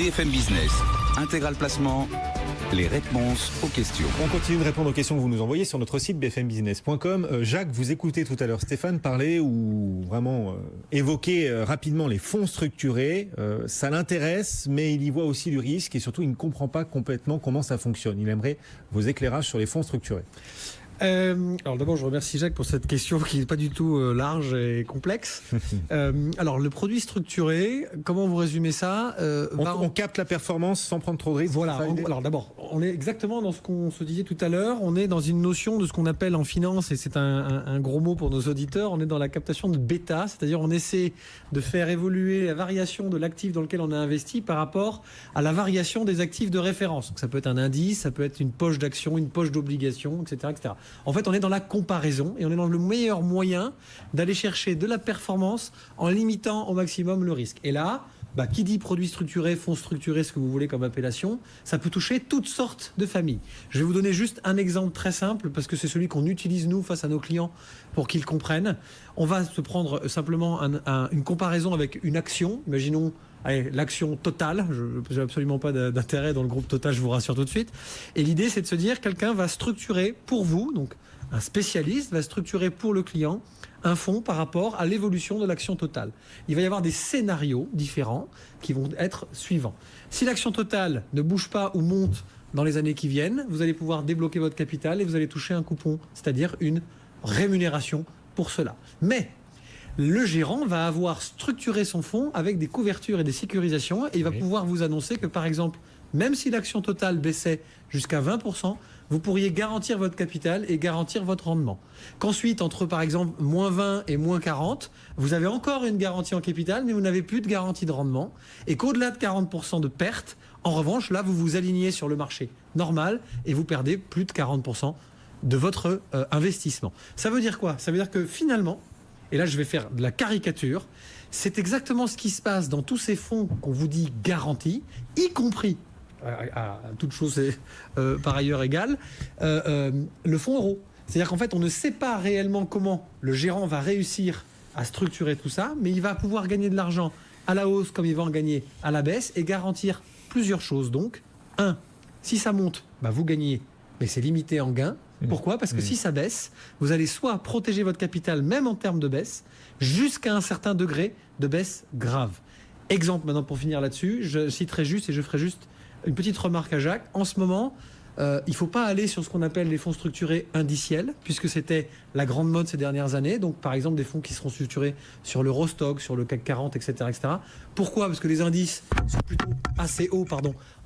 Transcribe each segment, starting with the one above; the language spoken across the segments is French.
BFM Business, Intégral Placement, les réponses aux questions. On continue de répondre aux questions que vous nous envoyez sur notre site bfmbusiness.com. Jacques, vous écoutez tout à l'heure Stéphane parler ou vraiment évoquer rapidement les fonds structurés. Ça l'intéresse, mais il y voit aussi du risque et surtout il ne comprend pas complètement comment ça fonctionne. Il aimerait vos éclairages sur les fonds structurés. Alors d'abord, je remercie Jacques pour cette question qui n'est pas du tout large et complexe. Alors le produit structuré, comment vous résumez ça on capte la performance sans prendre trop de risques. Voilà. Alors d'abord, on est exactement dans ce qu'on se disait tout à l'heure. On est dans une notion de ce qu'on appelle en finance, et c'est un gros mot pour nos auditeurs, on est dans la captation de bêta, c'est-à-dire on essaie de faire évoluer la variation de l'actif dans lequel on a investi par rapport à la variation des actifs de référence. Donc ça peut être un indice, ça peut être une poche d'actions, une poche d'obligations, etc., etc. En fait, on est dans la comparaison et on est dans le meilleur moyen d'aller chercher de la performance en limitant au maximum le risque. Et là, qui dit produit structuré, fonds structuré, ce que vous voulez comme appellation, ça peut toucher toutes sortes de familles. Je vais vous donner juste un exemple très simple parce que c'est celui qu'on utilise nous face à nos clients pour qu'ils comprennent. On va se prendre simplement une comparaison avec une action. Imaginons l'action Total. Je n'ai absolument pas d'intérêt dans le groupe Total, je vous rassure tout de suite. Et l'idée, c'est de se dire, quelqu'un va structurer pour vous, donc un spécialiste va structurer pour le client un fonds par rapport à l'évolution de l'action Total. Il va y avoir des scénarios différents qui vont être suivants. Si l'action Total ne bouge pas ou monte dans les années qui viennent, vous allez pouvoir débloquer votre capital et vous allez toucher un coupon, c'est-à-dire une rémunération pour cela. Mais le gérant va avoir structuré son fonds avec des couvertures et des sécurisations et il va pouvoir vous annoncer que, par exemple, même si l'action Total baissait jusqu'à 20%, vous pourriez garantir votre capital et garantir votre rendement. Qu'ensuite, entre par exemple moins 20 et moins 40, vous avez encore une garantie en capital, mais vous n'avez plus de garantie de rendement. Et qu'au-delà de 40% de perte, en revanche, là, vous vous alignez sur le marché normal et vous perdez plus de 40% de votre investissement. Ça veut dire quoi? Ça veut dire que finalement, et là je vais faire de la caricature, c'est exactement ce qui se passe dans tous ces fonds qu'on vous dit garantis, y compris, à toute chose par ailleurs égale, le fonds euro. C'est-à-dire qu'en fait on ne sait pas réellement comment le gérant va réussir à structurer tout ça, mais il va pouvoir gagner de l'argent à la hausse comme il va en gagner à la baisse et garantir plusieurs choses. Donc, si ça monte, vous gagnez, mais c'est limité en gains. Pourquoi? Parce que si ça baisse, vous allez soit protéger votre capital, même en termes de baisse, jusqu'à un certain degré de baisse grave. Exemple maintenant pour finir là-dessus, je citerai juste et je ferai juste une petite remarque à Jacques. En ce moment, il ne faut pas aller sur ce qu'on appelle les fonds structurés indiciels, puisque c'était la grande mode ces dernières années. Donc par exemple des fonds qui seront structurés sur l'Eurostoxx, sur le CAC 40, etc., etc. Pourquoi? Parce que les indices sont plutôt assez hauts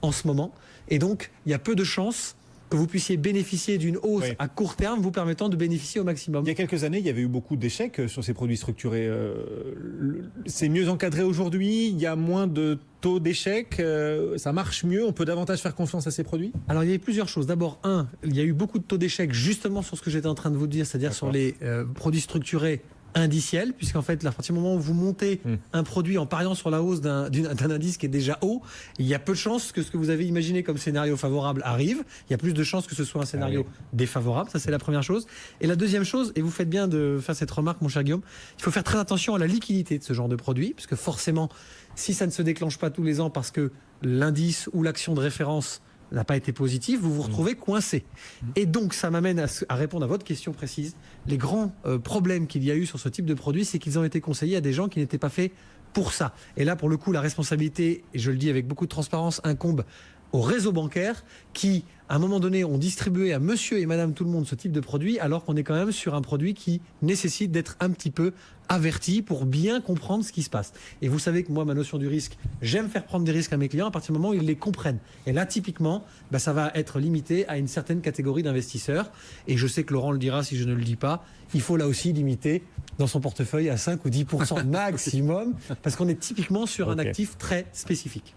en ce moment. Et donc il y a peu de chances que vous puissiez bénéficier d'une hausse à court terme vous permettant de bénéficier au maximum. Il y a quelques années, il y avait eu beaucoup d'échecs sur ces produits structurés. C'est mieux encadré aujourd'hui, il y a moins de taux d'échec, ça marche mieux, on peut davantage faire confiance à ces produits? Alors il y a eu plusieurs choses. D'abord, il y a eu beaucoup de taux d'échec justement sur ce que j'étais en train de vous dire, c'est-à-dire sur les produits structurés indiciel, puisqu'en fait, à partir du moment où vous montez un produit en pariant sur la hausse d'un indice qui est déjà haut, il y a peu de chances que ce que vous avez imaginé comme scénario favorable arrive. Il y a plus de chances que ce soit un scénario défavorable. Ça, c'est la première chose. Et la deuxième chose, et vous faites bien de faire cette remarque, mon cher Guillaume, il faut faire très attention à la liquidité de ce genre de produit, parce que forcément, si ça ne se déclenche pas tous les ans parce que l'indice ou l'action de référence n'a pas été positif, vous vous retrouvez coincé. Et donc, ça m'amène à répondre à votre question précise. Les grands problèmes qu'il y a eu sur ce type de produit, c'est qu'ils ont été conseillés à des gens qui n'étaient pas faits pour ça. Et là, pour le coup, la responsabilité, et je le dis avec beaucoup de transparence, incombe au réseau bancaire qui, à un moment donné, ont distribué à monsieur et madame tout le monde ce type de produit, alors qu'on est quand même sur un produit qui nécessite d'être un petit peu averti pour bien comprendre ce qui se passe. Et vous savez que moi, ma notion du risque, j'aime faire prendre des risques à mes clients à partir du moment où ils les comprennent. Et là, typiquement, ça va être limité à une certaine catégorie d'investisseurs. Et je sais que Laurent le dira si je ne le dis pas, il faut là aussi limiter dans son portefeuille à 5 ou 10% maximum, parce qu'on est typiquement sur un actif très spécifique.